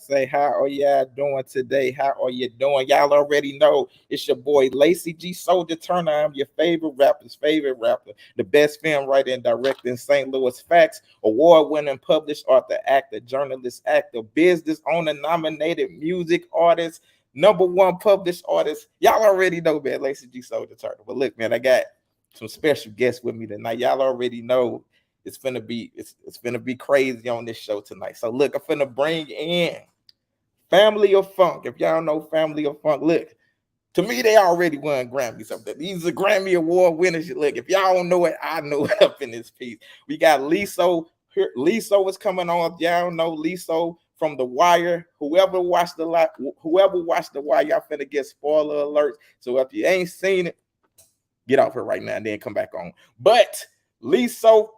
Say, how are y'all doing today? How are you doing? Y'all already know it's your boy Lacy G Souldier Turner. I'm your favorite rapper's favorite rapper, the best film writer and director in St. Louis. Facts, award-winning published author, actor, journalist, actor, business owner, nominated music artist, #1 published artist. Y'all already know, man, Lacy G Souldier Turner. But look, man, I got some special guests with me tonight. Y'all already know it's gonna be crazy on this show tonight. So look, I'm finna bring in Family of Funk. If y'all know Family of Funk, look, to me, they already won Grammys up there. These are Grammy Award winners. Look, if y'all don't know it, I know it up in this piece. We got Liso. Liso is coming on. If y'all know Liso from The Wire. Whoever watched The Wire, y'all finna get spoiler alerts. So if you ain't seen it, get off here right now and then come back on. But Liso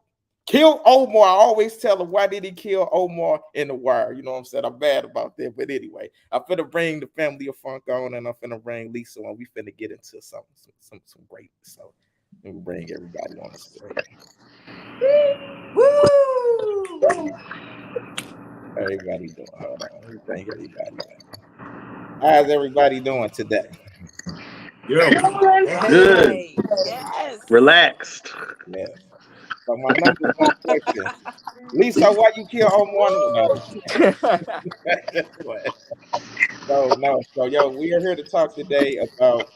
killed Omar. I always tell him, why did he kill Omar in The Wire? You know what I'm saying? I'm bad about that. But anyway, I'm finna bring the Family of Funk on, and I'm finna bring Lisa on. We finna get into some great. So let me bring everybody on the stage. Woo! Everybody doing? Hold on. Let me bring everybody on. How's everybody doing today? Good. Yes. Relaxed. Yeah. So my #1 question, Lisa, why you kill Omar? So yo, we are here to talk today about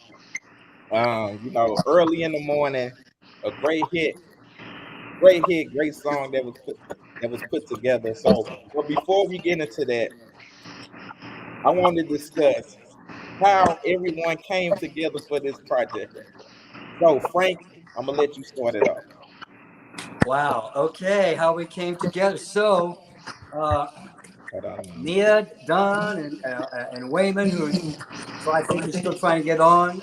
early in the morning, a great song that was put together. So, but before we get into that, I want to discuss how everyone came together for this project. So, Frank, I'm gonna let you start it off. Wow. Okay. How we came together. So, Hold on. Nia, Don, and Wayman, so I think he's still trying to get on.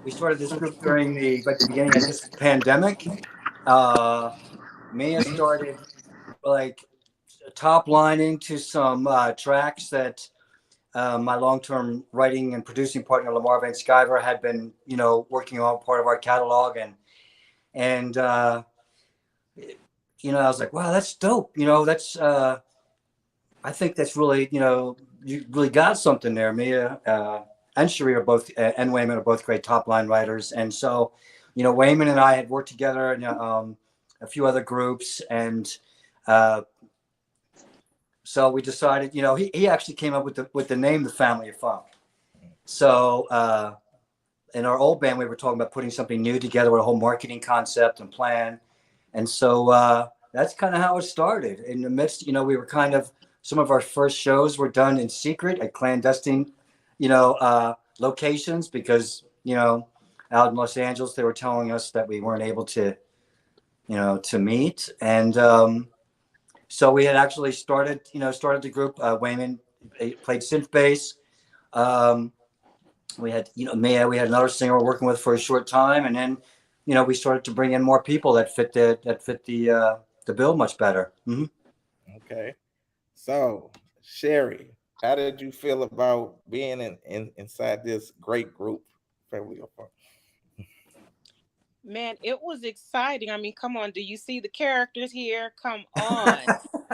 We started this group during the beginning of this pandemic. Mia started like top lining to some tracks that my long-term writing and producing partner Lamar Van Sciver had been, working on part of our catalog, and I was like, wow, that's dope. That's I think that's really, you really got something there. Mia and Cherie are both, and Wayman are both great top line writers, and so, Wayman and I had worked together in a few other groups, and so we decided, he actually came up with the name, The Family of Funk. So in our old band, we were talking about putting something new together with a whole marketing concept and plan. And so that's kind of how it started. In the midst, we were some of our first shows were done in secret at clandestine, locations, because, out in Los Angeles, they were telling us that we weren't able to, to meet. And so we had actually started the group. Wayman played synth bass. We had, Mia, we had another singer we're working with for a short time. And then, we started to bring in more people that fit the bill much better. Mm-hmm. Okay. So, Sherry, how did you feel about being inside this great group, Family of Funk? Man, it was exciting. I mean, come on. Do you see the characters here? Come on.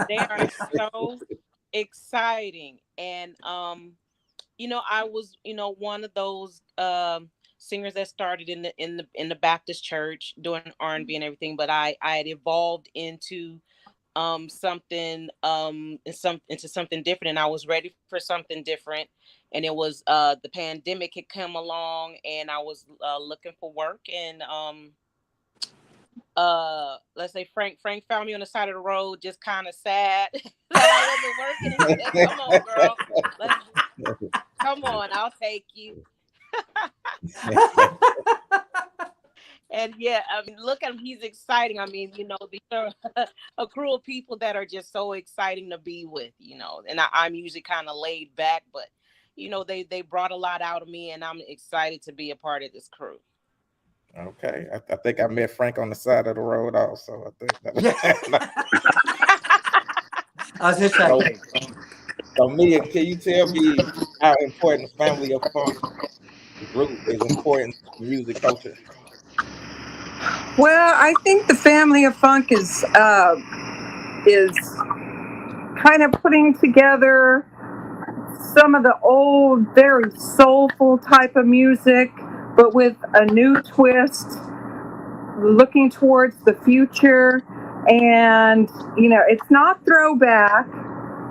They are so exciting. And, I was, one of those singers that started in the Baptist church doing R&B and everything, but I had evolved into something into something different, and I was ready for something different. And it was the pandemic had come along, and I was looking for work, and let's say Frank found me on the side of the road, just kind of sad that I wasn't working, and said, come on, girl, come on, I'll take you. And yeah, I mean, look at him. He's exciting. I mean, these are a crew of people that are just so exciting to be with, And I'm usually kind of laid back, but they brought a lot out of me, and I'm excited to be a part of this crew. Okay, I think I met Frank on the side of the road also. I think Yeah. that. I was so, hitchhiking. so Mia, can you tell me how important Family of Funk group is important to music culture? Well, I think the Family of Funk is kind of putting together some of the old, very soulful type of music, but with a new twist, looking towards the future. And, it's not throwback,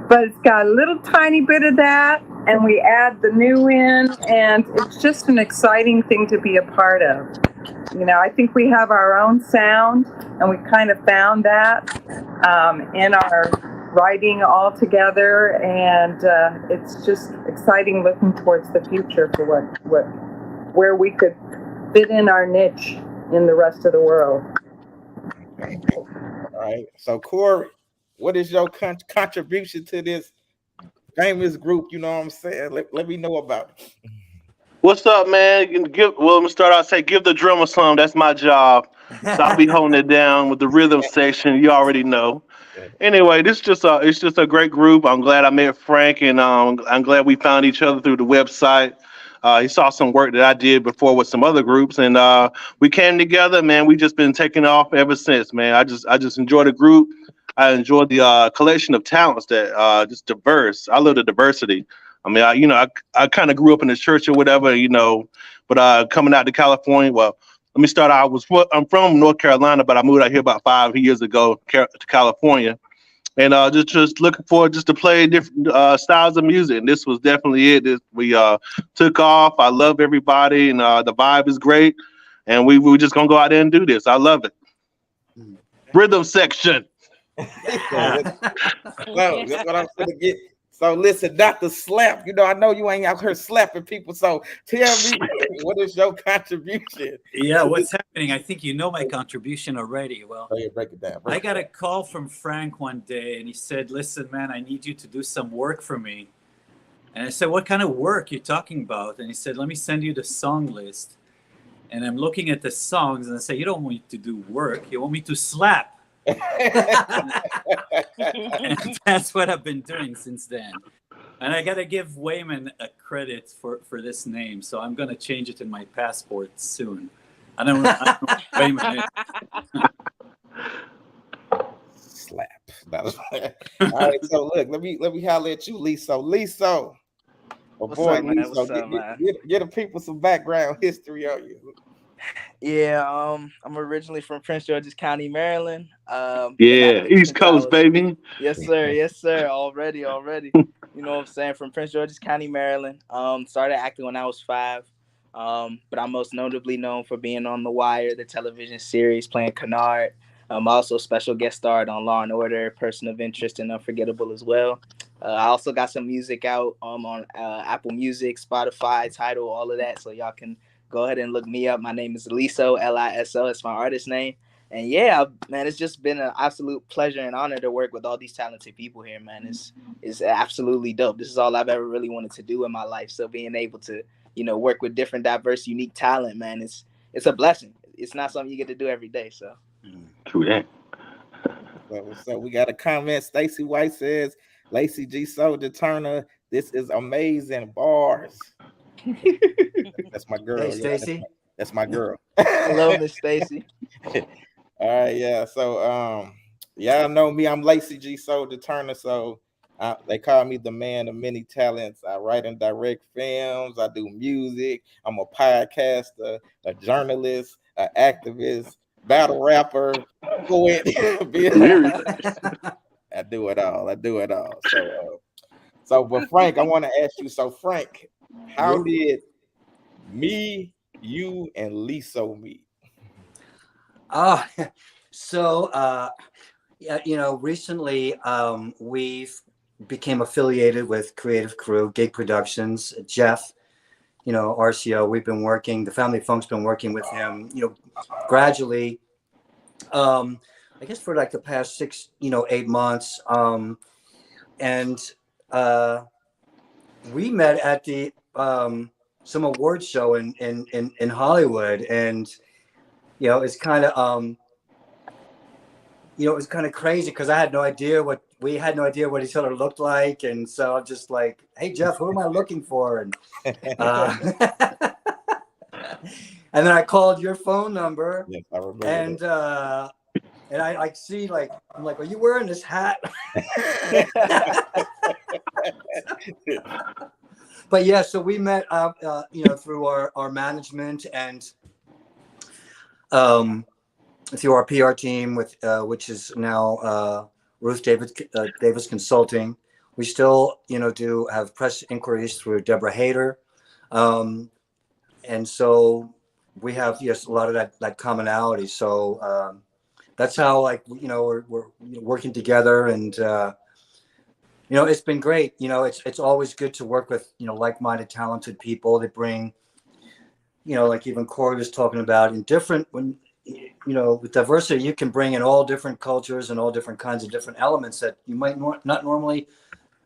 but it's got a little tiny bit of that, and we add the new in, and it's just an exciting thing to be a part of. I think we have our own sound, and we kind of found that in our writing all together, and it's just exciting looking towards the future for where we could fit in our niche in the rest of the world. All right. So Corey, what is your contribution to this famous group? You know what I'm saying? Let me know about it. What's up, man? Let me start out. Say, give the drummer some. That's my job. So I'll be holding it down with the rhythm section. You already know. Anyway, it's just a great group. I'm glad I met Frank, and I'm glad we found each other through the website. He saw some work that I did before with some other groups, and we came together. Man, we just been taking off ever since. Man, I just enjoy the group. I enjoy the collection of talents that just diverse. I love the diversity. I mean, I kind of grew up in the church or whatever, but coming out to California, well, let me start out. I'm from North Carolina, but I moved out here about 5 years ago to California, and just looking forward just to play different styles of music. And this was definitely it. We took off. I love everybody, and the vibe is great. And we just gonna go out there and do this. I love it. Rhythm section. So that's what I'm gonna get. So listen, Dr. Slap, I know you ain't out here slapping people. So tell me, what is your contribution? Yeah, what's happening? I think you know my contribution already. Well, yeah, break it down. I got a call from Frank one day, and he said, "Listen, man, I need you to do some work for me." And I said, "What kind of work you talking about?" And he said, "Let me send you the song list." And I'm looking at the songs, and I say, "You don't want me to do work. You want me to slap." And that's what I've been doing since then. And I gotta give Wayman a credit for this name, so I'm gonna change it in my passport soon. I don't know what Wayman is. Slap. All right, so look, let me holler at you, Liso. Liso. What's up, man? What's up, man? Get the people some background history on you. Yeah, I'm originally from Prince George's County, Maryland. Yeah, East Coast, baby. Yes, sir. Yes, sir. Already. You know what I'm saying? From Prince George's County, Maryland. Started acting when I was 5. But I'm most notably known for being on The Wire, the television series, playing Kennard. Also special guest starred on Law and Order, Person of Interest, and Unforgettable as well. I also got some music out on Apple Music, Spotify, Tidal, all of that. So y'all can go ahead and look me up. My name is Liso, Liso. It's my artist name. And yeah, man, it's just been an absolute pleasure and honor to work with all these talented people here, man. It's absolutely dope. This is all I've ever really wanted to do in my life. So being able to, work with different, diverse, unique talent, man, it's a blessing. It's not something you get to do every day. So True that. So we got a comment. Stacy White says, Lacey G Souldier Turner, this is amazing bars. That's my girl. Hey, Stacy. That's my girl. Hello, Miss Stacy. All right, yeah. So y'all know me. I'm Lacey G Souldier Turner. So they call me the man of many talents. I write and direct films. I do music. I'm a podcaster, a journalist, an activist, battle rapper, poet. I do it all. So, but Frank, I want to ask you. So, Frank, how did me, you, and Liso meet? Recently we've became affiliated with Creative Crew, Gig Productions. Jeff, RCO, we've been working. The Family Funk's been working with him, gradually. I guess for like the past 8 months. And we met at the some award show in Hollywood, and it's kind of it was kind of crazy because we had no idea what each other looked like, and so I'm just like, hey Jeff, who am I looking for? And and then I called your phone number. Yes, I remember. And I like see like I'm like, are you wearing this hat? But yeah, so we met through our management and through our PR team, which is now Ruth Davis Consulting. We still do have press inquiries through Deborah Hayter, and so we have a lot of that commonality. So that's how we're working together, and it's been great. It's always good to work with like-minded, talented people that bring like even Corey was talking about with diversity, you can bring in all different cultures and all different kinds of different elements that you might not normally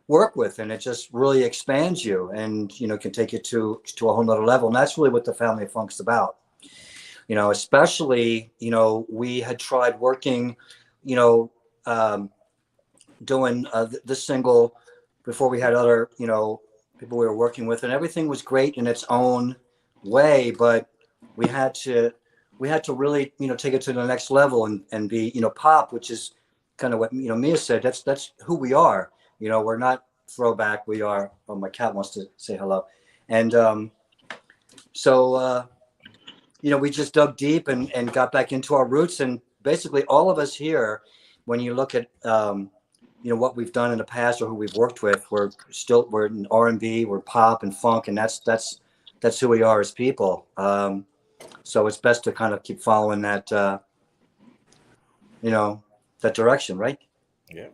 work with, and it just really expands you and can take you to a whole nother level. And that's really what the Family of Funk's about. Especially we had tried working doing this single before we had other people we were working with, and everything was great in its own way, but we had to really take it to the next level and be pop, which is kind of what Mia said. That's who we are. We're not throwback. We are. Oh, my cat wants to say hello. And so we just dug deep and got back into our roots. And basically all of us here, when you look at what we've done in the past or who we've worked with, we're in R&B, we're pop and funk, and that's who we are as people. So it's best to kind of keep following that that direction, right? Yeah.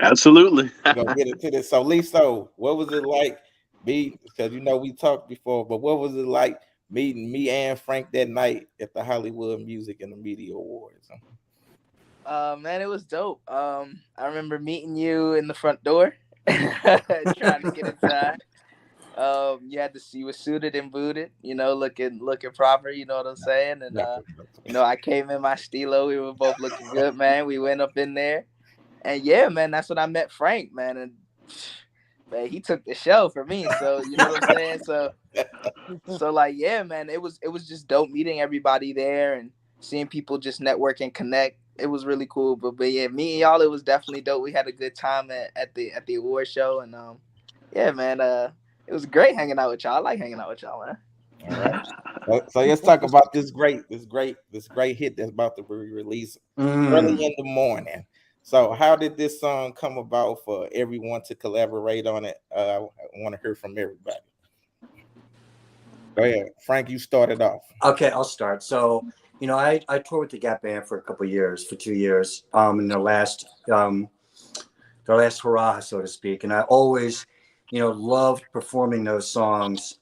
Absolutely. Gonna get into this. So Liso, what was it like because we talked before, but what was it like meeting me and Frank that night at the Hollywood Music and the Media Awards? Man, it was dope. I remember meeting you in the front door, trying to get inside. You were suited and booted, looking proper, you know what I'm saying? And I came in my stilo. We were both looking good, man. We went up in there, and yeah, man, that's when I met Frank, man. And man, he took the show for me. So you know what I'm saying? So like, yeah, man, it was just dope meeting everybody there and seeing people just network and connect. It was really cool. But yeah, me and y'all, it was definitely dope. We had a good time at the award show, and yeah, man, it was great hanging out with y'all. I like hanging out with y'all, man. All right. So let's talk about this great hit that's about to be released early in the morning. So how did this song come about for everyone to collaborate on it? I want to hear from everybody. Go ahead, Frank. You started off. Okay, I'll start. So I toured with the Gap Band for 2 years. In their last hurrah, so to speak, and I always loved performing those songs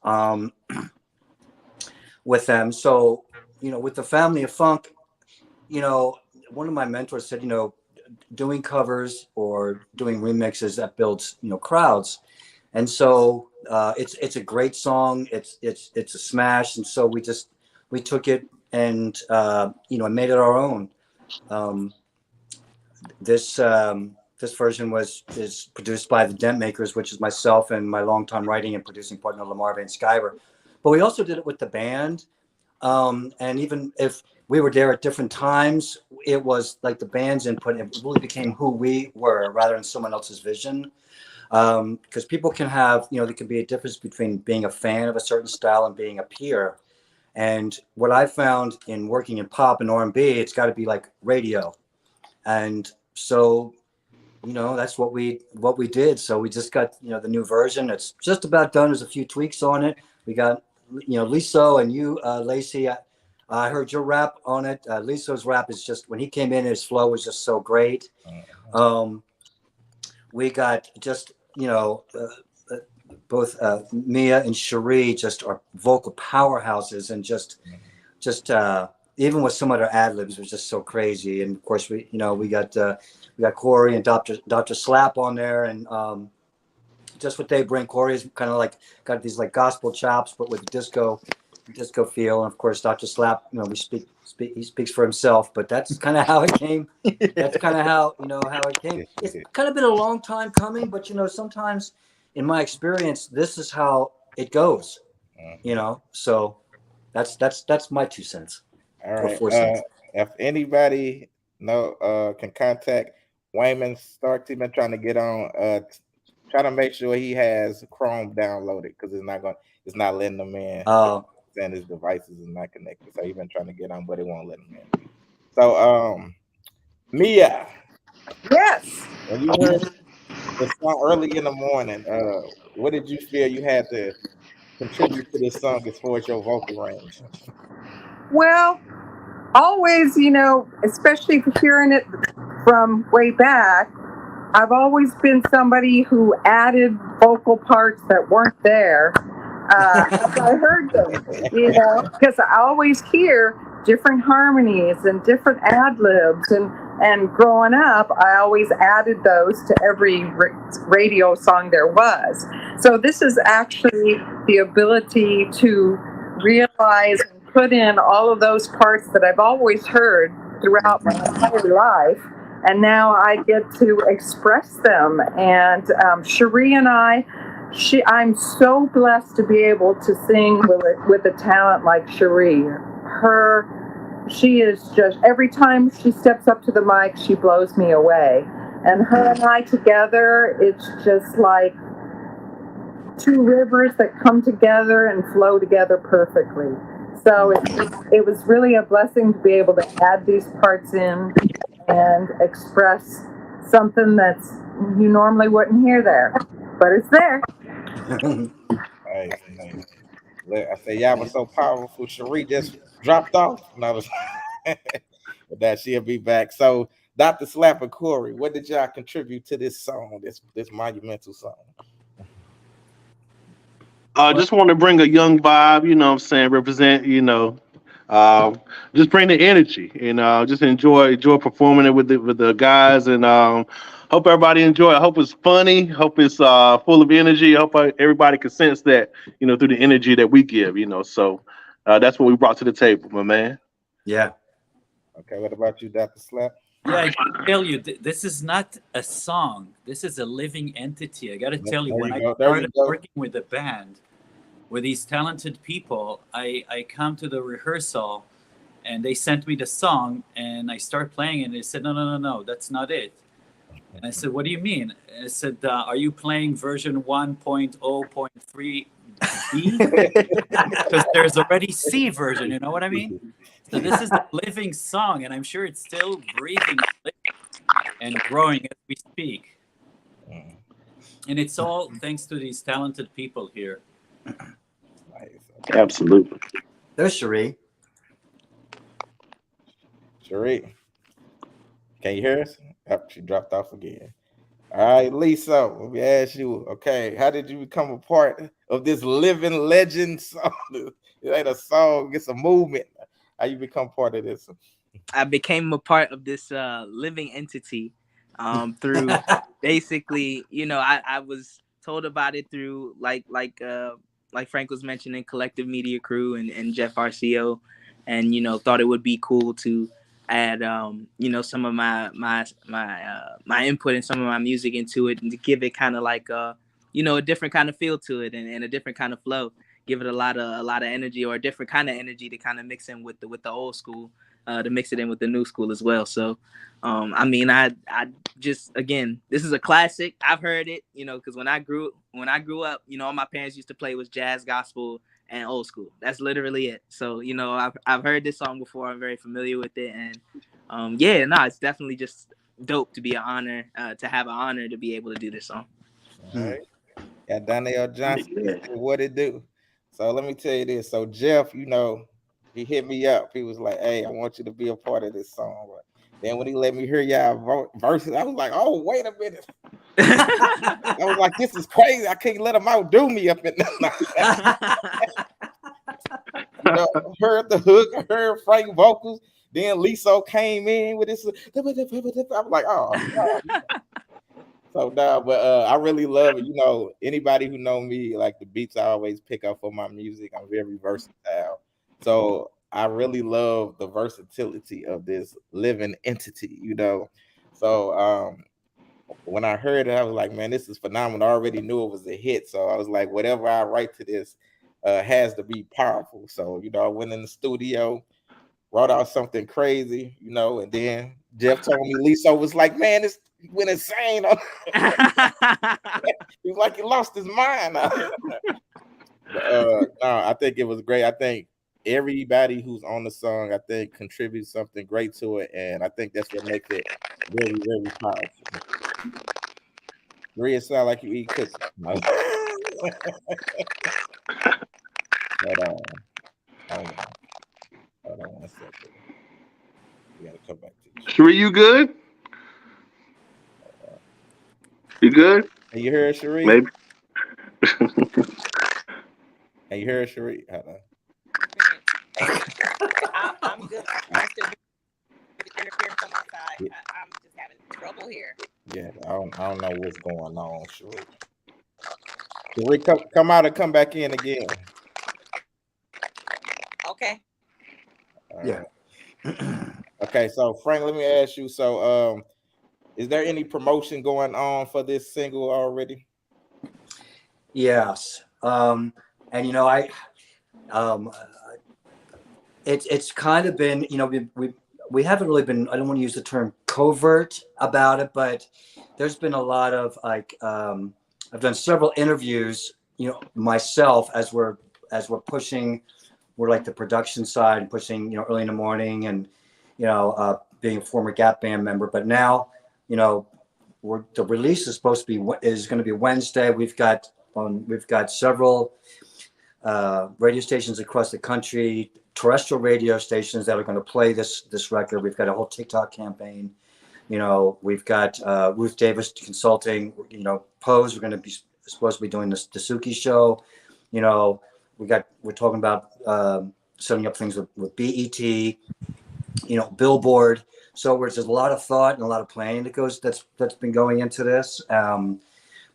with them. So, with the Family of Funk, one of my mentors said, doing covers or doing remixes that builds, crowds. And so it's a great song. It's a smash. And so we took it and, made it our own. This version is produced by the Dent Makers, which is myself and my longtime writing and producing partner, Lamar Van Skyver. But we also did it with the band. And even if we were there at different times, it was like the band's input. It really became who we were rather than someone else's vision. Because people can have, there can be a difference between being a fan of a certain style and being a peer. And what I found in working in pop and R&B, it's got to be like radio. And so, that's what we did. So we just got, the new version. It's just about done. There's a few tweaks on it. We got, Liso and you, Lacey. I heard your rap on it. Liso's rap is just, when he came in, his flow was just so great. We got just, both Mia and Cherie just are vocal powerhouses, and just even with some of their ad libs was just so crazy. And of course we got Corey and Dr. Slap on there, and just what they bring. Corey is kind of like got these like gospel chops, but with a disco feel. And of course, Dr. Slap, he speaks for himself, but that's kind of how it came. That's kind of how it came. It's kind of been a long time coming, but sometimes in my experience, this is how it goes. So that's my 2 cents. All Or right. 4 cents. If anybody can contact Wayman Starks, he's been trying to get on. Trying to make sure he has Chrome downloaded because it's not letting him in. Oh. And his devices is not connected. So he's been trying to get on, but it won't let him in. So Mia. Yes. When you heard the song early in the morning, what did you feel you had to contribute to this song as far as your vocal range? Well, always, especially hearing it from way back, I've always been somebody who added vocal parts that weren't there. As I heard them, because I always hear different harmonies and different ad libs, and growing up, I always added those to every radio song there was. So this is actually the ability to realize and put in all of those parts that I've always heard throughout my entire life. And now I get to express them. And Cherie and I'm so blessed to be able to sing with a talent like Cherie. She is just, every time she steps up to the mic, she blows me away. And her and I together, it's just like two rivers that come together and flow together perfectly. So it was really a blessing to be able to add these parts in and express something that's you normally wouldn't hear there, but it's there. Nice. I say y'all was so powerful. Cherie just dropped off. No, but that she'll be back. So Dr. Slap and Corey, what did y'all contribute to this song, this monumental song? I just want to bring a young vibe, you know what I'm saying, represent, just bring the energy and just enjoy performing it with the guys, and hope everybody enjoy it. I hope it's funny, hope it's full of energy. I hope everybody can sense that, through the energy that we give, so that's what we brought to the table, my man. Yeah. Okay, what about you, Dr. Slap? Yeah, I gotta tell you, this is not a song. This is a living entity. I gotta tell you, when I started working with a band, with these talented people, I come to the rehearsal, and they sent me the song, and I start playing it, and they said, no, that's not it. And I said, what do you mean? And I said, are you playing version 1.0.3 B? Because there's already C version, you know what I mean? So this is a living song, and I'm sure it's still breathing and growing as we speak. And it's all thanks to these talented people here. Absolutely. There's Cherie. Cherie, can you hear us? Oh, she dropped off again. All right, Liso, let me ask you, okay, how did you become a part of this living legend song? It ain't a song, it's a movement. How you become part of this? I became a part of this living entity through basically, I was told about it through like Frank was mentioning, Collective Media Crew and Jeff Arcio, and thought it would be cool to add some of my input and some of my music into it, and to give it kind of like a different kind of feel to it, and a different kind of flow, give it a lot of energy, or a different kind of energy to kind of mix in with the old school, to mix it in with the new school as well. So I just, again, this is a classic. I've heard it, because when I grew up, all my parents used to play was jazz, gospel, and old school. That's literally it. So I've heard this song before. I'm very familiar with it, and it's definitely just dope to be an honor, to have an honor to be able to do this song. All right. Got Donnell Johnson, what it do? So let me tell you this. So Jeff, he hit me up. He was like, "Hey, I want you to be a part of this song." Then when he let me hear y'all verses, I was like, "Oh, wait a minute." I was like, this is crazy. I can't let them outdo me up in there. You know, heard the hook, heard Frank vocals. Then Liso came in with this. I was like, oh. So nah, but I really love it. You know, anybody who know me, like the beats I always pick up for my music. I'm very versatile. So I really love the versatility of this living entity, you know. So when I heard it, I was like, man, this is phenomenal. I already knew it was a hit. So I was like, whatever I write to this has to be powerful. So, you know, I went in the studio, wrote out something crazy, you know, and then Jeff told me Liso was like, man, this went insane. He was like, he lost his mind. No, I think it was great. I think everybody who's on the song, I think, contributes something great to it, and I think that's what makes it very, very powerful. Maria sound like you eat cookies. No. Hold on 1 second. We gotta come back to you. Sheree, you good? You good? Can you hear Sheree? Maybe. Can you hear Sheree? Hold on. I'm good. I'm still interfering from my side. I'm just having trouble here. Yeah, I don't know what's going on, Sheree. Sheree, come out and come back in again. Okay. Yeah. Okay, so Frank, let me ask you. So, is there any promotion going on for this single already? Yes. And you know, it's kind of been, you know, we haven't really been, I don't want to use the term covert about it, but there's been a lot of like, I've done several interviews, you know, myself as we're pushing, we're like the production side and pushing, you know, early in the morning and, you know, being a former Gap Band member, but now, you know, the release is going to be Wednesday. We've got several radio stations across the country, terrestrial radio stations that are going to play this record. We've got a whole TikTok campaign. You know, we've got Ruth Davis Consulting. You know, Pose. We're going to be supposed to be doing this Dasuki show. You know, we're talking about setting up things with BET. You know, Billboard. So there's a lot of thought and a lot of planning that's been going into this.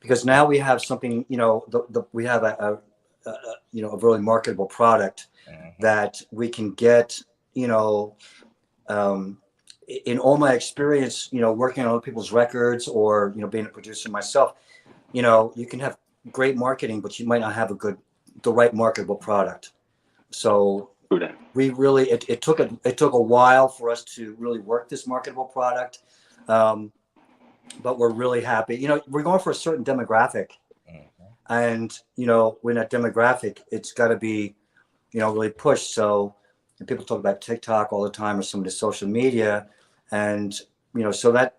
Because now we have something. You know, we have a really marketable product that we can get, you know, in all my experience, you know, working on other people's records or, you know, being a producer myself, you know, you can have great marketing, but you might not have the right marketable product. So we really, it took a while for us to really work this marketable product. But we're really happy. You know, we're going for a certain demographic. And, you know, when that demographic, it's got to be, you know, really pushed. So people talk about TikTok all the time or some of the social media. And, you know, so that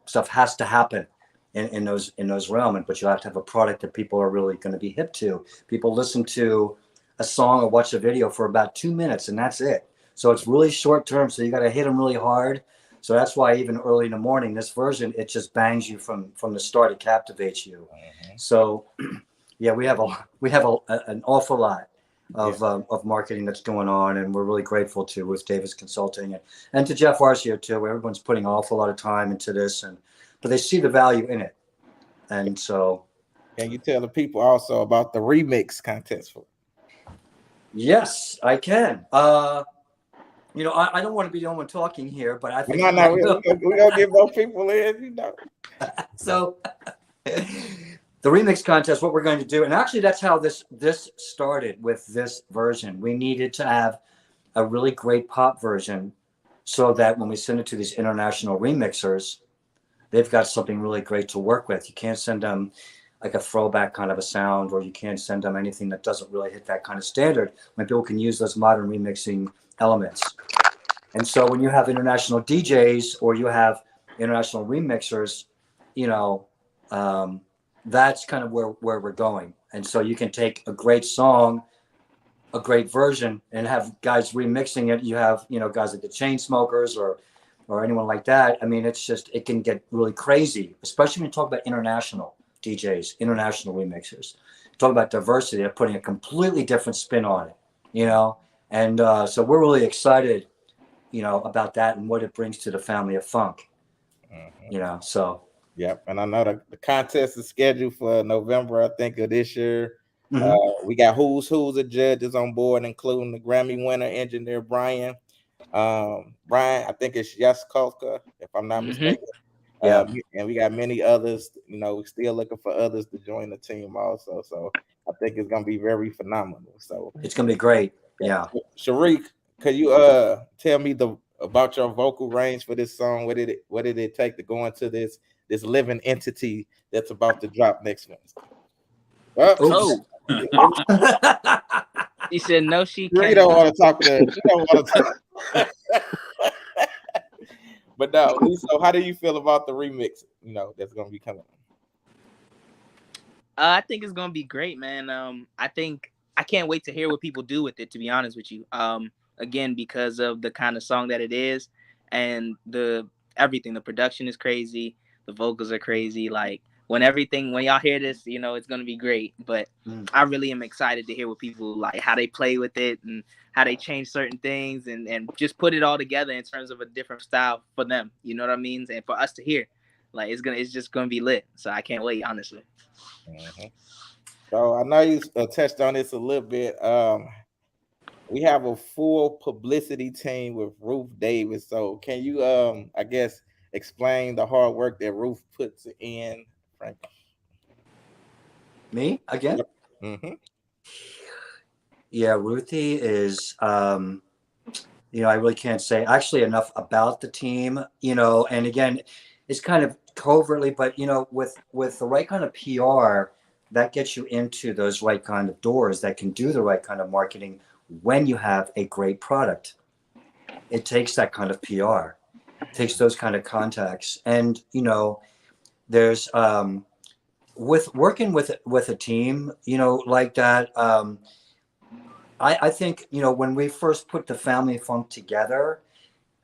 stuff has to happen in those realms. But you have to have a product that people are really going to be hip to. People listen to a song or watch a video for about 2 minutes and that's it. So it's really short term. So you got to hit them really hard. So that's why even early in the morning, this version, it just bangs you from the start. It captivates you. So, yeah, we have an awful lot of marketing that's going on, and we're really grateful to Ruth Davis Consulting and to Jeff Arcio too. Everyone's putting an awful lot of time into this, but they see the value in it. And so, can you tell the people also about the remix contest? Yes, I can. You know, I don't want to be the only one talking here, but I think we're gonna give those people in, you know. So the remix contest, what we're going to do, and actually that's how this started with this version. We needed to have a really great pop version so that when we send it to these international remixers, they've got something really great to work with. You can't send them like a throwback kind of a sound, or you can't send them anything that doesn't really hit that kind of standard when people can use those modern remixing elements. And so when you have international DJs or you have international remixers, you know, that's kind of where we're going. And so you can take a great song, a great version, and have guys remixing it. You have, you know, guys like the Chainsmokers or or anyone like that, I mean, it's just, it can get really crazy, especially when you talk about international DJs, international remixers. Talk about diversity, they're putting a completely different spin on it, you know? And so we're really excited, you know, about that and what it brings to the family of funk, you know, so. Yep, and I know the contest is scheduled for November, I think, of this year. We got who's of judges on board, including the Grammy winner engineer Brian. Brian, I think it's Yes Kolka, if I'm not mistaken. Yeah. And we got many others. You know, we're still looking for others to join the team also. So I think it's gonna be very phenomenal. So it's gonna be great. Yeah. Sharik, could you tell me about your vocal range for this song? What did it take to go into this living entity that's about to drop next Wednesday? Oh, she said no, she You can't. don't want to talk to. She don't want to talk. But no, Liso, how do you feel about the remix? You know, that's gonna be coming. I think it's gonna be great, man. I think I can't wait to hear what people do with it. To be honest with you, again, because of the kind of song that it is, and everything. The production is crazy. The vocals are crazy. Like when y'all hear this, you know it's gonna be great. But I really am excited to hear what people like, how they play with it, and how they change certain things, and just put it all together in terms of a different style for them. You know what I mean? And for us to hear, like it's just gonna be lit. So I can't wait, honestly. So I know you touched on this a little bit. We have a full publicity team with Ruth Davis. So can you, I guess, explain the hard work that Ruth puts in, Frank? Me again? Yep. Mm-hmm. Yeah, Ruthie is, you know, I really can't say actually enough about the team, you know, and again, it's kind of covertly, but you know, with the right kind of PR, that gets you into those right kind of doors that can do the right kind of marketing when you have a great product. It takes that kind of PR, it takes those kind of contacts, and you know, there's with working with a team, you know, like that. I think, you know, when we first put the Family Funk together,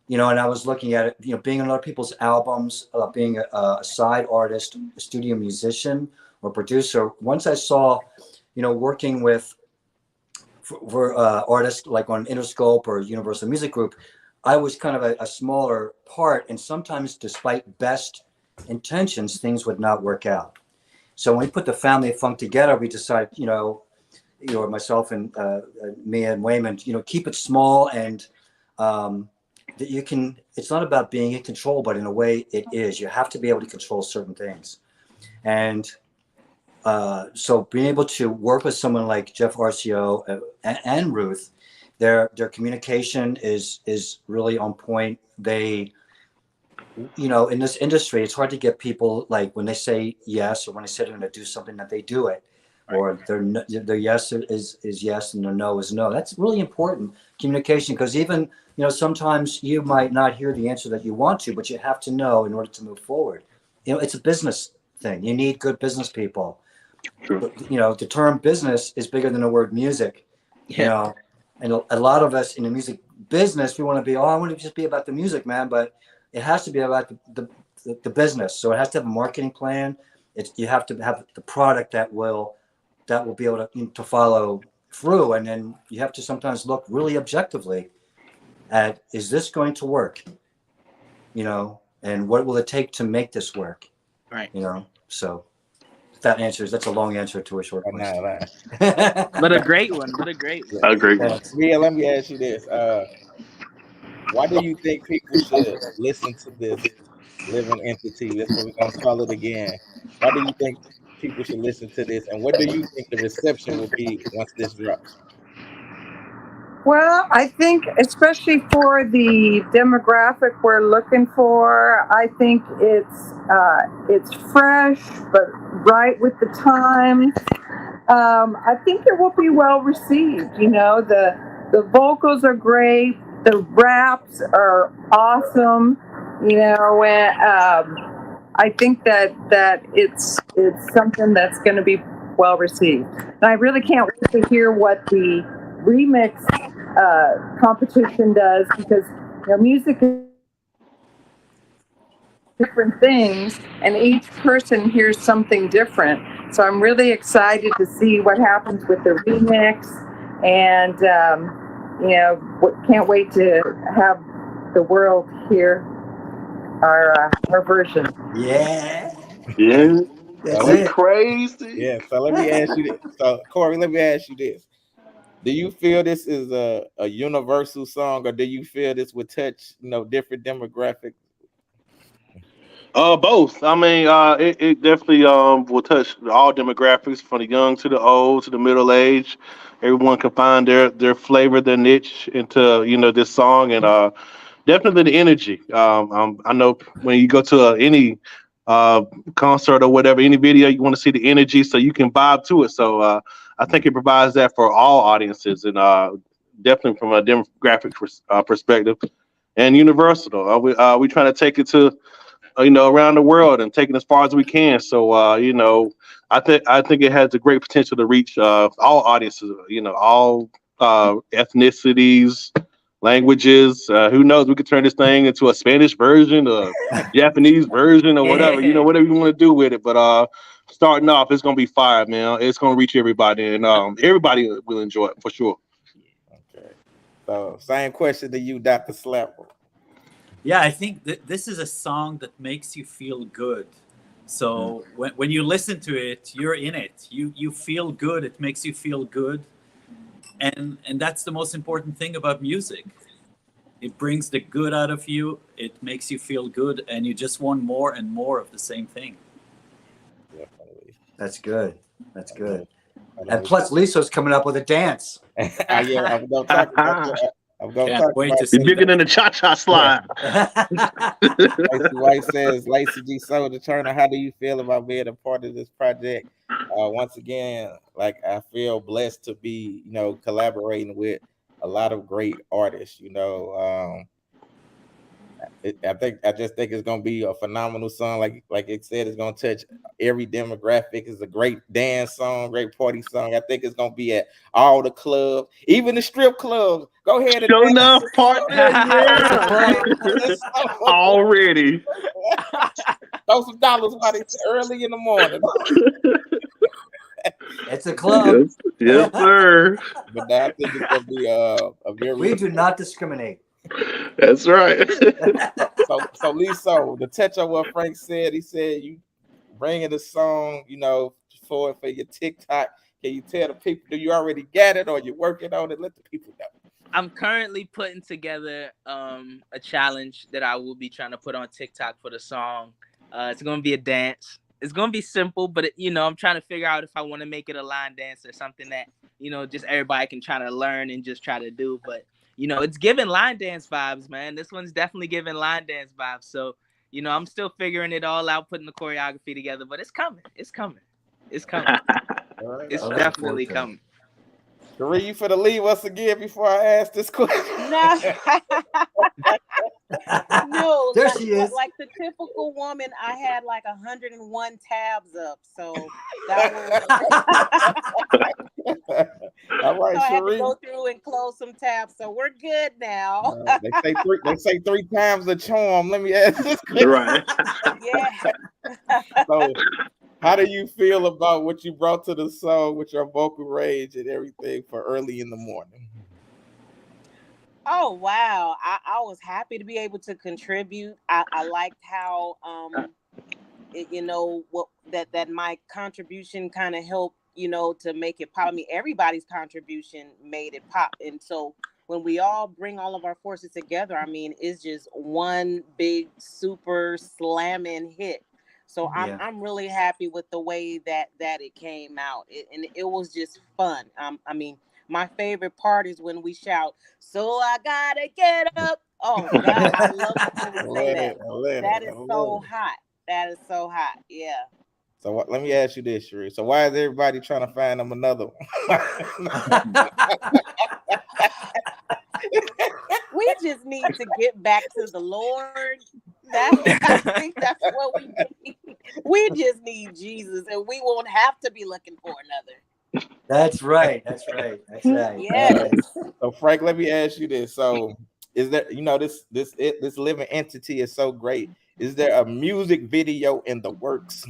you know, and I was looking at it, you know, being on other people's albums, being a side artist, a studio musician or producer. Once I saw, you know, working with for artists like on Interscope or Universal Music Group, I was kind of a smaller part, and sometimes, despite best intentions, things would not work out. So when we put the Family Funk together, we decided, you know, myself and me and Wayman, you know, keep it small, and that you can, it's not about being in control, but in a way it is. You have to be able to control certain things. And so being able to work with someone like Jeff Arcio and Ruth, their communication is really on point. They, you know, in this industry, it's hard to get people, like when they say yes, or when they say they're going to do something, that they do it. Or their yes is yes and their no is no. That's really important communication, because even, you know, sometimes you might not hear the answer that you want to, but you have to know in order to move forward. You know, it's a business thing. You need good business people. True. You know, the term business is bigger than the word music. You know, and a lot of us in the music business, we want to be, I want to just be about the music, man. But it has to be about the business. So it has to have a marketing plan. You have to have the product that will be able to follow through. And then you have to sometimes look really objectively at, is this going to work? You know, and what will it take to make this work? Right. You know, so that's a long answer to a short question. But a great one. I agree. Yeah, let me ask you this. Why do you think people should listen to this living entity? That's what we're gonna call it again. Why do you think people should listen to this, and what do you think the reception will be once this drops? Well, I think especially for the demographic we're looking for, I think it's fresh but right with the times. I think it will be well received. You know, the vocals are great, the raps are awesome. You know, and I think that it's something that's going to be well received. And I really can't wait to hear what the remix competition does, because you know, music different things, and each person hears something different. So I'm really excited to see what happens with the remix, and can't wait to have the world hear our version. Yeah, Yeah, that's So, we it. crazy. yeah. So let me ask you this. So Corey, let me ask you this. Do you feel this is a universal song, or do you feel this would touch different demographics? Both. I mean, it definitely will touch all demographics, from the young to the old to the middle age. Everyone can find their flavor, their niche into this song, and definitely the energy. I know when you go to any uh, concert or whatever, any video, you want to see the energy so you can vibe to it. So I think it provides that for all audiences, and definitely from a demographic perspective, and universal. We trying to take it to around the world and take it as far as we can. So I think it has a great potential to reach all audiences. All ethnicities, languages. Who knows? We could turn this thing into a Spanish version, a Japanese version, or whatever. Yeah. Whatever you want to do with it. But starting off, it's gonna be fire, man. It's gonna reach everybody, and everybody will enjoy it for sure. Okay. So same question to you, Dr. Slapper. Yeah, I think this is a song that makes you feel good. So when you listen to it, you're in it. You feel good. It makes you feel good, and that's the most important thing about music. It brings the good out of you. It makes you feel good, and you just want more and more of the same thing. Definitely. That's good. That's good. And And plus, Liso's coming up with a dance. yeah, I'm gonna talk about that. I'm gonna Can't talk wait about to it. You're see bigger that. than the cha-cha slide. Lacey White says, Lacey G Souldier Turner, how do you feel about being a part of this project? Once again, like I feel blessed to be, collaborating with a lot of great artists. I just think it's gonna be a phenomenal song. Like it said, it's gonna touch every demographic. It's a great dance song, great party song. I think it's gonna be at all the clubs, even the strip clubs. Go ahead and Show dance to enough, this partner. It's a Yeah. club. this song. Already. Throw some dollars on it early in the morning. It's a club. Yes, sir. But I think it's gonna be a very We do not discriminate. That's right. so Liso, to touch on what Frank said, he said you bringing the song, for your TikTok. Can you tell the people, do you already got it or you working on it? Let the people know. I'm currently putting together a challenge that I will be trying to put on TikTok for the song. It's gonna be a dance. It's gonna be simple, but I'm trying to figure out if I want to make it a line dance or something that just everybody can try to learn and just try to do. But it's giving line dance vibes, man. This one's definitely giving line dance vibes. So I'm still figuring it all out, putting the choreography together. But it's coming. It's coming. It's coming. All right. It's I look definitely forward to it. coming. Sheree, you for to leave us again before I ask this question? No. No, There she is. like the typical woman, I had like 101 tabs up, so that was. All right, So I had to Sheree. go through and close some tabs, so we're good now. They say three times a charm. Let me ask this question. Right. Yeah. So, how do you feel about what you brought to the song with your vocal range and everything for early in the morning? Oh wow, I was happy to be able to contribute. I liked how what that my contribution kind of helped to make it pop. I mean, everybody's contribution made it pop, and so when we all bring all of our forces together, I mean, it's just one big super slamming hit. So Yeah. I'm really happy with the way that it came out, and it was just fun. I mean, my favorite part is when we shout, "So I gotta get up." Oh God, I love it when we say that. That is so hot. That is so hot. Yeah. So let me ask you this, Sheree. So why is everybody trying to find them another one? We just need to get back to the Lord. I think that's what we need. We just need Jesus, and we won't have to be looking for another. That's right. That's right. That's right. Yes. So Frank, let me ask you this. So is there, this living entity is so great. Is there a music video in the works?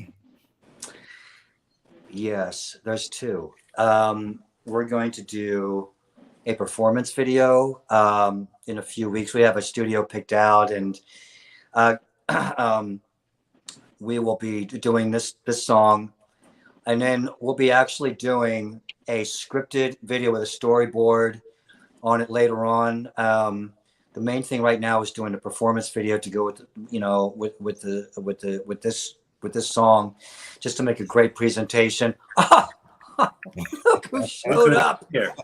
Yes, there's two. We're going to do a performance video in a few weeks. We have a studio picked out, and we will be doing this song, and then we'll be actually doing a scripted video with a storyboard on it later on. The main thing right now is doing the performance video to go with, with this song, just to make a great presentation. Look who showed up here.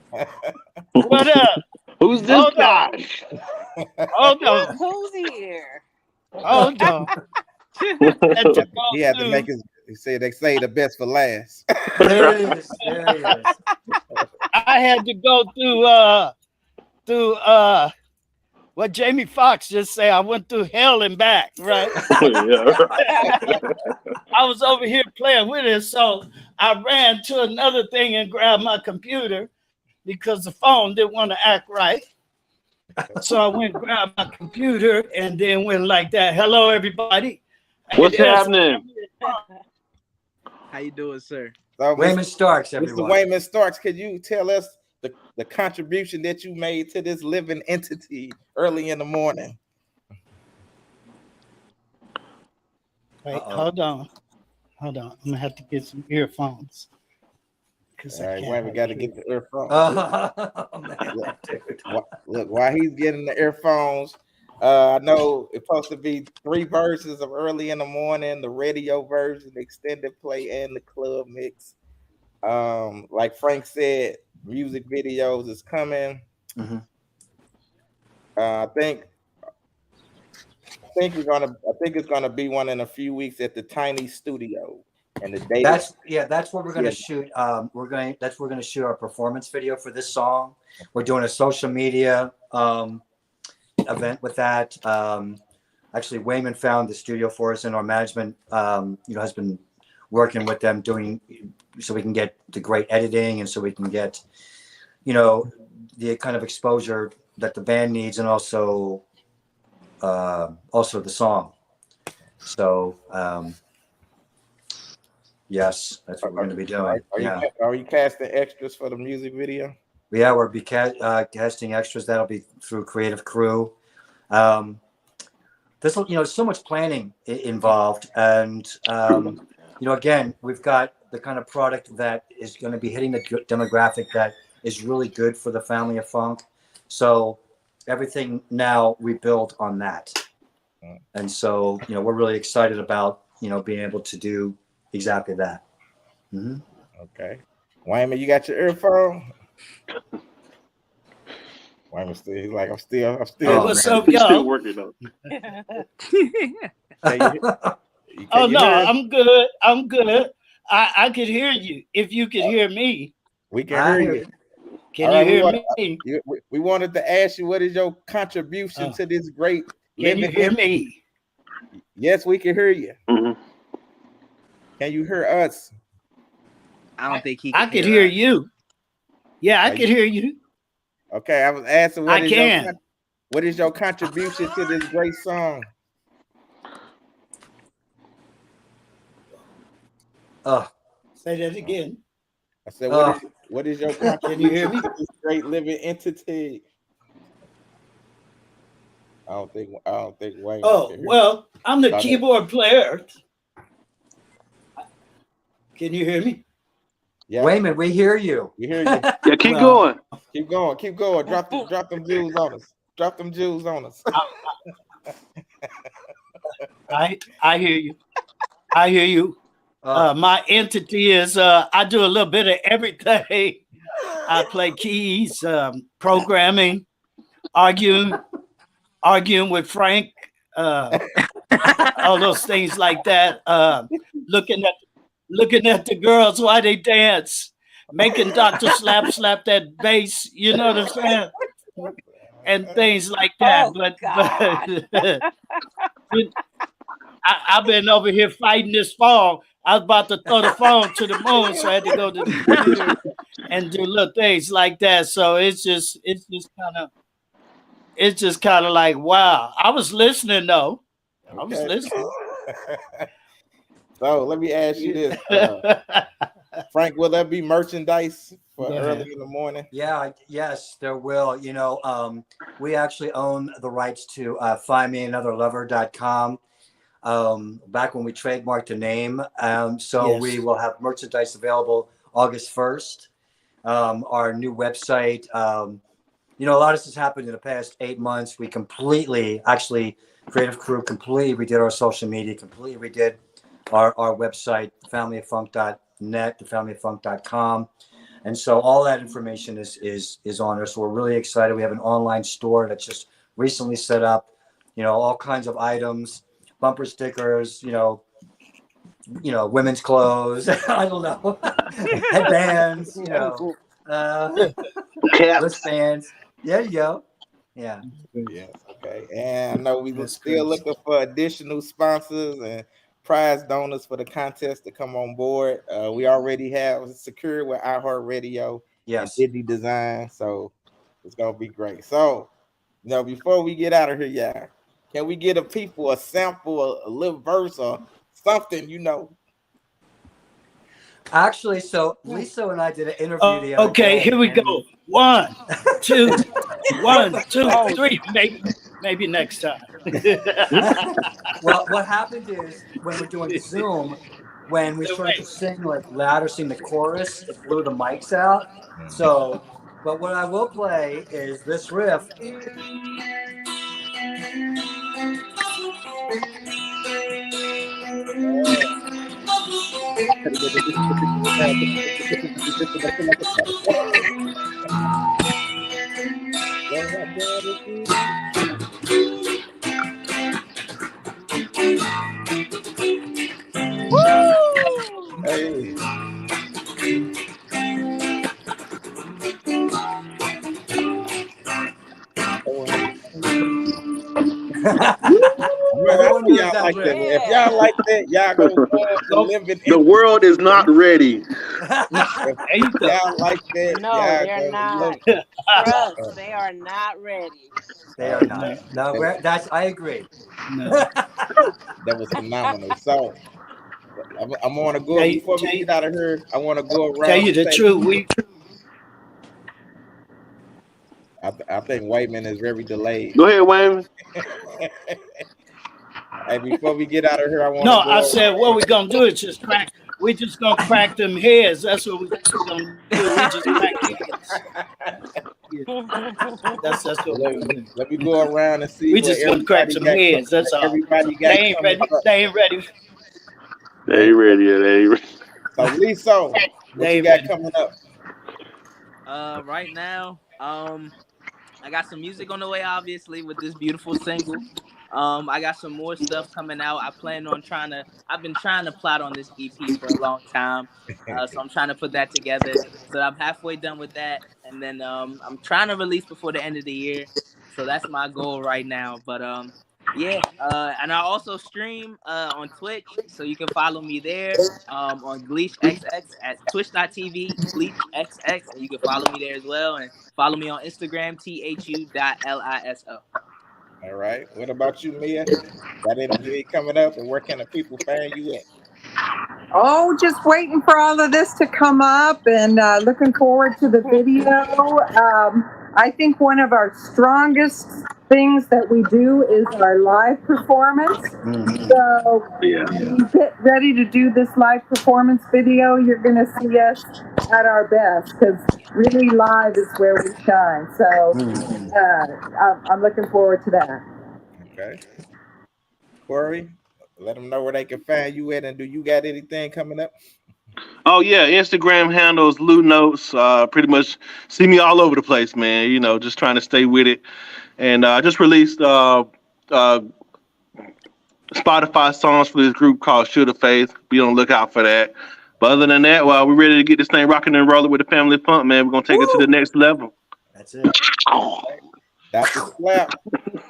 What up? Who's this Hold guy? Hold on. Who's here? Hold on. Let you go He had to through- make his. He said they say the best for last. There he is. There he is. I had to go through what Jamie Foxx just said. I went through hell and back, right? Yeah, right. I was over here playing with it, so I ran to another thing and grabbed my computer because the phone didn't want to act right. So I went and grabbed my computer and then went like that. Hello, everybody. What's Yes. happening? How you doing, sir? So, Raymond Starks, Mr. everyone. Wayman Starks, could you tell us the contribution that you made to this living entity early in the morning? Wait, Uh-oh. hold on. I'm gonna have to get some earphones. All right, Wayman got to get the earphones. Oh, man, dude. Look, while he's getting the earphones, I know it's supposed to be 3 versions of early in the morning: the radio version, the extended play, and the club mix. Like Frank said, music videos is coming. Mhm. I think it's gonna be one in a few weeks at the Tiny Studio, and the date. That's what we're going to shoot. That's where we're going to shoot our performance video for this song. We're doing a social media event with that. Actually, Wayman found the studio for us, and our management, has been working with them so we can get the great editing, and so we can get, the kind of exposure that the band needs, and also the song. So yes, that's what we're going to be doing. Are you casting extras for the music video? Yeah, we'll be casting extras. That'll be through Creative Crew. There's so much planning involved, and again, we've got the kind of product that is going to be hitting the demographic that is really good for the family of funk. So everything now we build on that, and so we're really excited about being able to do exactly that. Mm-hmm. Okay, Wayman, you got your earphone? Wayman still, he's like, I'm still. What's up, He's still y'all? working on it. Oh no, I'm good. I'm good. I could hear you. If you could hear me, We can hear you. can All you right, hear me? We wanted to ask you, what is your contribution to this great Can you living hear entity? me? Yes, we can hear you. Mhm. Can you hear us? I don't think he. I could hear you. Yeah, I Are could hear you. Okay, I was asking, I can. what is your contribution to this great song? Say that again. I said, what is your Can you hear contribution me? to this great living entity? I don't think Wayne. Oh, can hear. well, I'm the Got it. keyboard player. Can you hear me? Yeah, Wayman, we hear you. we hear you. Yeah, keep Well, going. Keep going. Drop them jewels on us. Drop them jewels on us. I hear you. I hear you. My entity is I do a little bit of everything. I play keys, programming, arguing with Frank, all those things like that. Looking at the girls while they dance, making Dr. Slap that bass. You know what I'm saying? And things like that. I've been over here fighting this phone. I was about to throw the phone to the moon, so I had to go to the computer and do little things like that. So it's just kind of like, wow. I was listening though. I was listening. So let me ask you this, Frank, will there be merchandise for early in the morning? Yeah, yes, there will. You know, we actually own the rights to findmeanotherlover.com. Back when we trademarked the name. So we will have merchandise available August 1st. Our new website, you know, a lot of this has happened in the past 8 months. We completely, actually, creative crew completely redid our social media, completely redid our website, thefamilyofFunk.net, thefamilyofFunk.com. And so all that information is on there. So we're really excited. We have an online store that's just recently set up, you know, all kinds of items, bumper stickers, you know, women's clothes, I don't know, headbands, you know, wristbands. There you go. Yeah. Yes. Okay. And I know we still looking for additional sponsors and prize donors for the contest to come on board. We already have secured with iHeartRadio and Indie Design, so it's gonna be great. So, you know, before we get out of here, yeah, can we get people a sample, a little verse or something? You know. Actually, so Liso and I did an interview the other Okay, day. here we go. 1, 2, 1, 2, 3. Maybe next time. Well, what happened is when we're doing Zoom, when we started to sing like loud or sing the chorus, it blew the mics out. So, but what I will play is this riff. Hey. Man, I know y'all like that. If y'all like that, y'all gonna love the living. The world is not ready. If y'all like that, No, y'all they're gonna not. love it. Trust, they are not ready. They are not. No, I agree. That was phenomenal. So I'm gonna go before we get out of here. I want to go around. Tell you the truth, I think Whiteman is very delayed. Go ahead, Wayne. Hey, before we get out of here, I want. No, I said what we're gonna do is just crack. We're just gonna crack them heads. That's what we're gonna do. We just crack heads. That's what we're gonna do. Let me go around and see. We just gonna crack some heads. That's all. Everybody got. They ain't ready. They ain't ready. They ain't ready yet. They ain't ready. So Liso, what you got coming up? Right now, I got some music on the way, obviously, with this beautiful single. I got some more stuff coming out. I've been trying to plot on this EP for a long time. So I'm trying to put that together. So I'm halfway done with that. And then I'm trying to release before the end of the year. So that's my goal right now. But yeah. And I also stream on Twitch. So you can follow me there on Gleech XX at twitch.tv, Gleech XX. And you can follow me there as well. And follow me on Instagram, THU.LISO. All right. What about you, Mia? Got anything coming up, and where can the people find you at? Oh, just waiting for all of this to come up and looking forward to the video. I think one of our strongest things that we do is our live performance. So when you get ready to do this live performance video, you're going to see us at our best because really live is where we shine. So I'm looking forward to that. Okay. Corey, let them know where they can find you at, and do you got anything coming up? Oh yeah, Instagram handles Lou Notes. Pretty much see me all over the place, man. You know, just trying to stay with it. And I just released Spotify songs for this group called Should Have Faith. Be on the lookout for that. But other than that, well, we're ready to get this thing rocking and rolling with the Family Funk, man. We're gonna take it to the next level. That's it. That's a slap.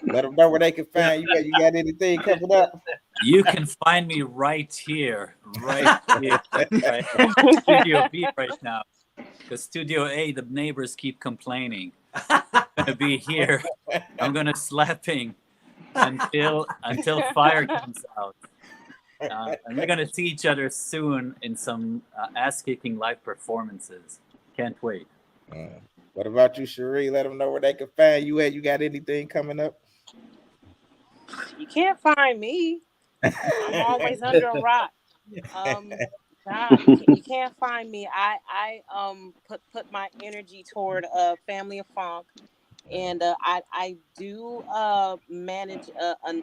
Let them know where they can find you at. You got anything coming up? You can find me right here. Right. Studio B right now. Because Studio A, the neighbors keep complaining. I'm going to be here. I'm going to slapping until fire comes out. And we're gonna see each other soon in some ass-kicking live performances. Can't wait. What about you, Cherie? Let them know where they can find you at. You got anything coming up? You can't find me. I'm always under a rock. Nah, you can't find me. I put my energy toward Family of Funk, and I do manage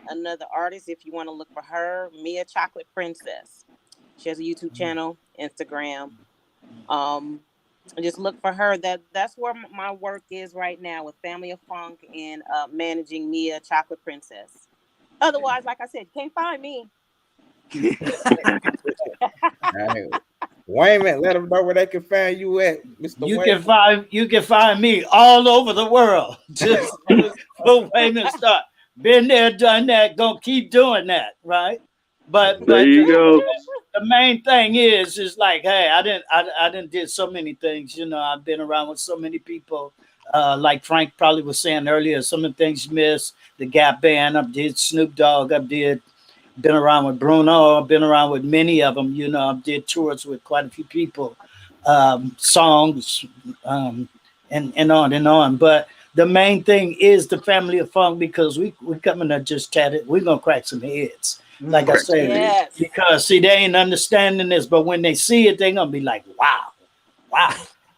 another artist. If you want to look for her, Mia Chocolate Princess. She has a YouTube channel, Instagram. Just look for her. That's where my work is right now with Family of Funk and managing Mia Chocolate Princess. Otherwise, like I said, you can't find me. All right. Wayman, let them know where they can find you at, Mr. Wayman. You can find me all over the world. Just for Wayman Starr. Been there, done that, gonna keep doing that, right? But There you go. the main thing is like, hey, I didn't did so many things, you know. I've been around with so many people. Like Frank probably was saying earlier, some of the things you missed, the Gap Band, I did Snoop Dogg, been around with Bruno, I've been around with many of them, you know, I did tours with quite a few people, songs, and on and on. But the main thing is the Family of Funk, because we coming to just chat it. We're gonna crack some heads. Like I said, Yes. because see, they ain't understanding this, but when they see it, they're gonna be like, wow,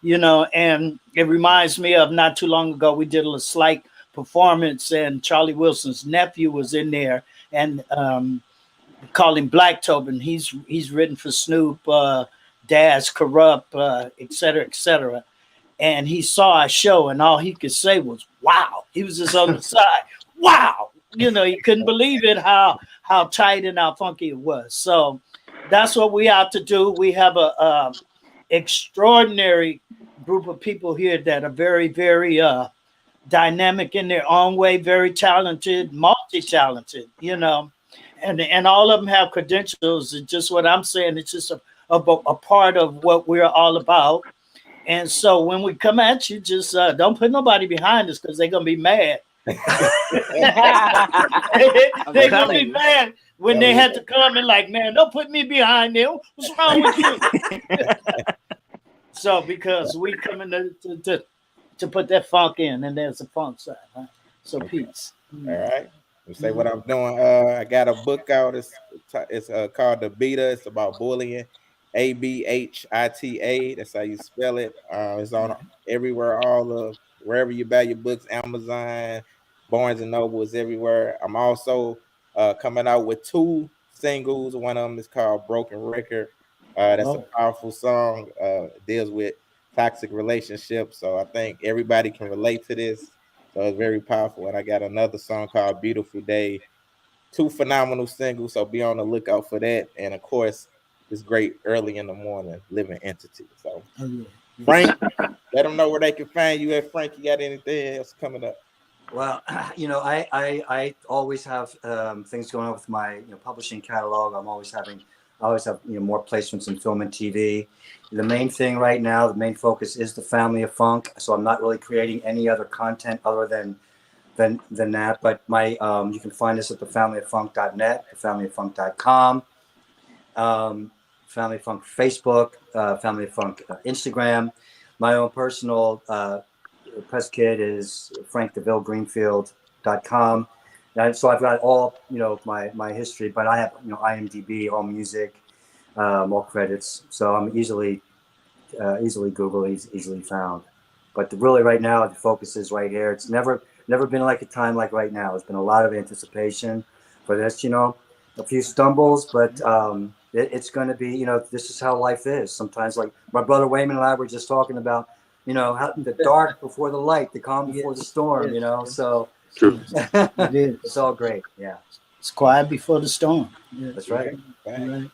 you know. And it reminds me of not too long ago, we did a slight performance, and Charlie Wilson's nephew was in there, and call him Black Tobin. He's written for Snoop, Daz, Corrupt, et cetera, and he saw our show, and all he could say was, "Wow!" He was just on the side, "Wow!" You know, he couldn't believe it how tight and how funky it was. So that's what we have to do. We have a extraordinary group of people here that are very, very dynamic in their own way, very talented, multi-talented, you know, and all of them have credentials. And just what I'm saying, it's just a part of what we're all about. And so when we come at you, just don't put nobody behind us, because they're gonna be mad. They're gonna be mad when they had to come and like, man, don't put me behind them. What's wrong with you? So because we coming to put that funk in, and there's a funk side, right? So peace. All right. You say what I'm doing. I got a book out. It's called The Beta. It's about bullying. ABHITA. That's how you spell it. It's on everywhere, wherever you buy your books, Amazon, Barnes and Noble is everywhere. I'm also coming out with 2 singles. One of them is called Broken Record. That's a powerful song. It deals with toxic relationships. So I think everybody can relate to this. So it's very powerful. And I got another song called Beautiful Day. 2 phenomenal singles. So be on the lookout for that. And of course, this great Early in the Morning, Living Entity. So Frank, let them know where they can find you at. Frank, you got anything else coming up? Well, you know, I always have things going on with my publishing catalog. I always have more placements in film and TV. The main thing right now, the main focus is the Family of Funk. So I'm not really creating any other content other than that. But you can find us at thefamilyoffunk.net, thefamilyoffunk.com, Family of Funk Facebook, Family of Funk Instagram. My own personal press kit is frankdevillegreenfield.com. And so I've got all my history, but I have IMDb, all music, all credits. So I'm easily Google, easily found. But really, right now, the focus is right here. It's never been like a time like right now. It's been a lot of anticipation for this. A few stumbles, but it's going to be. This is how life is. Sometimes, like my brother Wayman and I were just talking about. How the dark before the light, the calm before the storm. So True. It's all great. Yeah, it's quiet before the storm. Yeah. That's right. Right.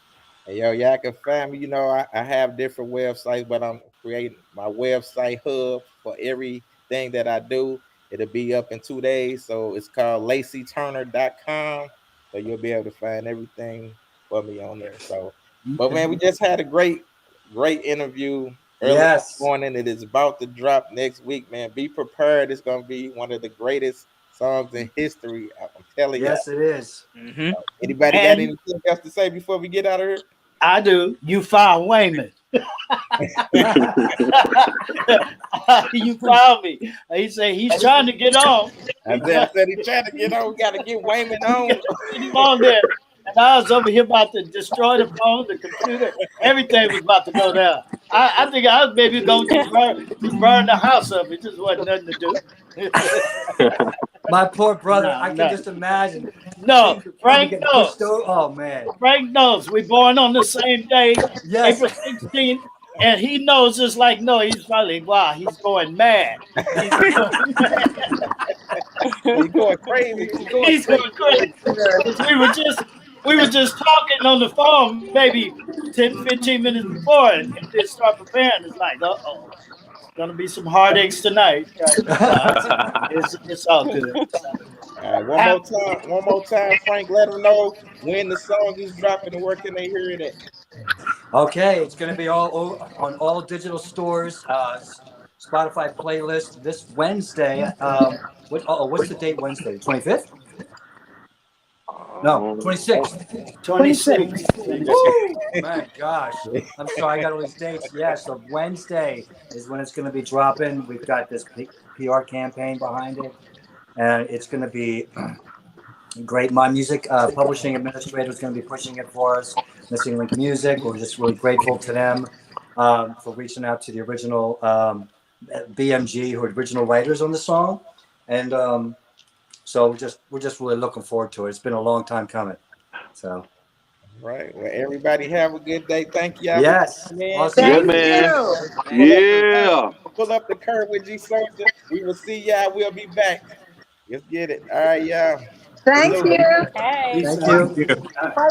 Hey, y'all can find me. I have different websites, but I'm creating my website hub for everything that I do. It'll be up in 2 days. So it's called LaceyTurner.com. So you'll be able to find everything for me on there. So, but man, we just had a great interview early this morning. It is about to drop next week, man. Be prepared. It's going to be one of the greatest songs in history. I'm telling you. Yes, it is. Mm-hmm. Anybody got And anything else to say before we get out of here? I do. You found Wayman. You found me. He said he's trying to get on. I said he trying to get on. Got to get Wayman on. Get him on there. And I was over here about to destroy the phone, the computer, everything was about to go down. I think I was maybe going to burn the house up. It just wasn't nothing to do. My poor brother, No, I can no. just imagine. No, Things are Frank getting knows. pushed over. Oh man. Frank knows. We born on the same day, Yes. April 16th, and he knows it's like, no, he's probably, wow, he's going mad. He's going mad. He's going crazy. He's going crazy. 'Cause we were just talking on the phone maybe 10, 15 minutes before, and they start preparing. It's like, uh-oh, it's gonna be some heartaches tonight. It's all good. All right, one more time, Frank. Let them know when the song is dropping and where can they hear it at. Okay, it's going to be on all digital stores, Spotify playlist this Wednesday. What's the date? Wednesday, 25th? No, 26th. 26. My gosh, I'm sorry, I got all these dates. Yeah, so Wednesday is when it's going to be dropping. We've got this PR campaign behind it, and it's going to be great. My music publishing administrator is going to be pushing it for us. Missing Link Music. We're just really grateful to them for reaching out to the original BMG, who are original writers on the song, and so we're just really looking forward to it. It's been a long time coming. So. Right. Well, everybody have a good day. Thank y'all. Yes. Man. Yeah, man. Yeah. Pull up the curve with G Souldier. We will see y'all. We'll be back. Let's get it. All right, y'all. Thank you. Hey. Thank you. Yeah.